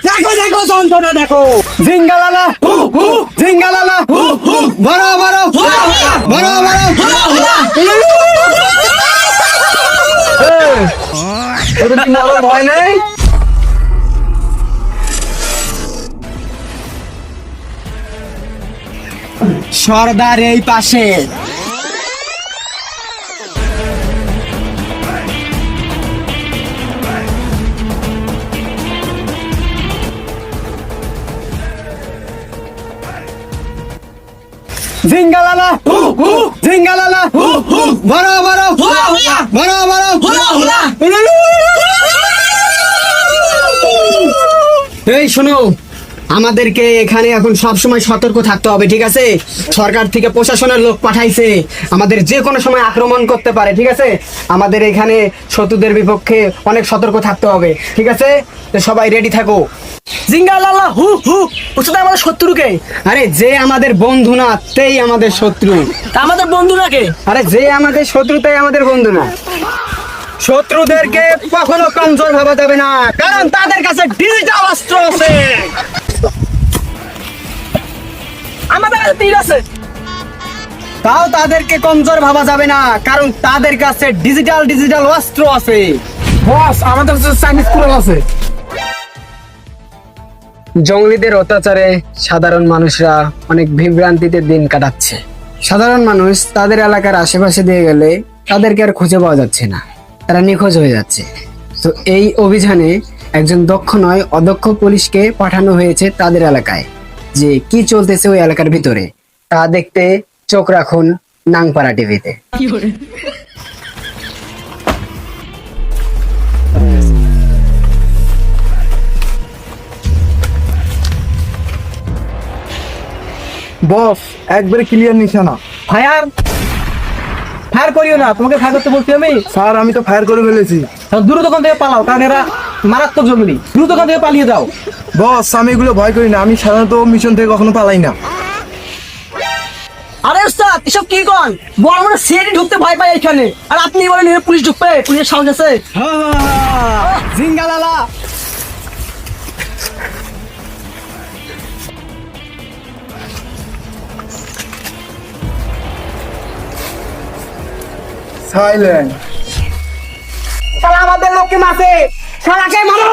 দেখো দেখো যন্ত্রটা দেখো, জিঙ্গালালা জিঙ্গালালা, বড় বড় বড় বড়। তোর কি মরার ভয় নেই? সর্দার এই পাশে। জিঙ্গালালা জিঙ্গালালা, বড় বড় বড় বড়। এই শোনো, আমাদেরকে এখানে এখন সব সময় সতর্ক থাকতে হবে, ঠিক আছে? সরকার থেকে প্রশাসনের লোক পাঠাইছে, আমাদের যে কোনো সময় আক্রমণ করতে পারে, ঠিক আছে? আমাদের এখানে শত্রুদের বিপক্ষে অনেক সতর্ক থাকতে হবে, ঠিক আছে? তো সবাই রেডি থাকো। জিঙ্গালালা হু হু, ওটা আমাদের শত্রুকে। আরে যে আমাদের বন্ধু না, তেই আমাদের শত্রু। তা আমাদের বন্ধু নাকি? আরে যে আমাদের শত্রু, তাই আমাদের বন্ধু না। শত্রুদেরকে কখনো কমজোর ভাবা যাবে না, কারণ তাদের কাছে ডিজিটাল অস্ত্র আছে। আমাদের কাছে তীর আছে। তাও তাদেরকে কমজোর ভাবা যাবে না, কারণ তাদের কাছে ডিজিটাল অস্ত্র আছে। বস, আমাদের কাছে চাইনিজ কুড়াল আছে। জঙ্গলিদের অত্যাচারে সাধারণ মানুষরা অনেক বিভ্রান্তিতে দিন কাটাচ্ছে। সাধারণ মানুষ তাদের এলাকার আশেপাশে দিয়ে গেলে তাদেরকে আর খুঁজে পাওয়া যাচ্ছে না, তারা নিখোঁজ হয়ে যাচ্ছে। তো এই অভিযানে একজন দক্ষ নয় অদক্ষ পুলিশকে পাঠানো হয়েছে তাদের এলাকায়, যে কি চলতেছে ওই এলাকার ভিতরে তা দেখতে চোখ রাখুন নাংপাড়া টিভিতে। বস, একবারে ক্লিয়ার নিশানা। ফায়ার ফায়ার করিও না, তোমাকে ফায়ার করতে বলছি আমি। স্যার, আমি তো ফায়ার করে ফেলেছি। দ্রুত ওখান থেকে পালাও, কারণ এরা মারাত্মক জঙ্গলি। দ্রুত ওখান থেকে পালিয়ে যাও। বস, আমি এগুলো ভয় করি না, আমি সাধারণত মিশন থেকে কখনো পালাই না। আরে ওস্তাদ, এসব কি কন? বড় বড় সিআইডি ঢুকতে ভয় পায় এখানে, আর আপনি বলেন এখানে পুলিশ ঢুকবে? পুলিশের সাহস আছে? জিঙ্গালালা সাইলেন্ট। শালা আমাদের লোককে মারছে, শালাকে মারো।